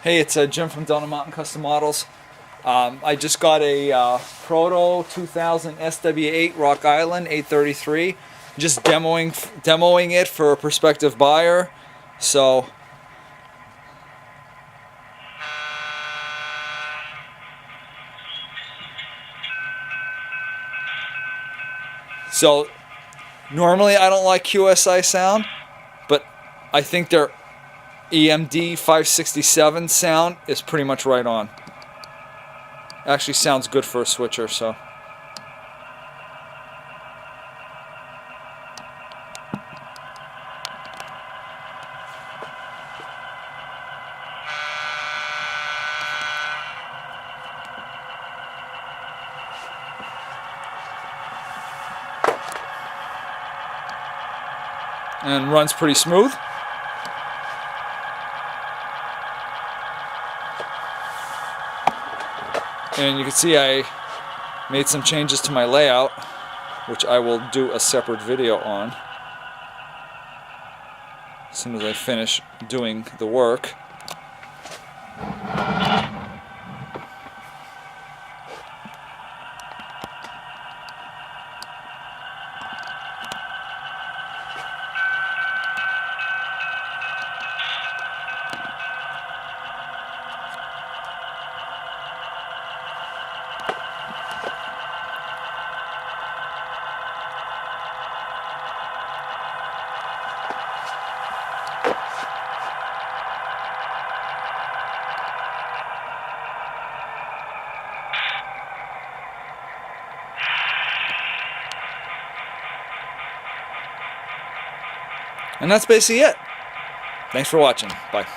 Hey, it's Jim from Delta Mountain Custom Models. I just got a Proto 2000 SW8 Rock Island 833. Just demoing it for a prospective buyer. So normally I don't like QSI sound, but I think their EMD 567 sound is pretty much right on. Actually sounds good for a switcher, so. And runs pretty smooth. And you can see I made some changes to my layout, which I will do a separate video on as soon as I finish doing the work. And that's basically it. Thanks for watching. Bye.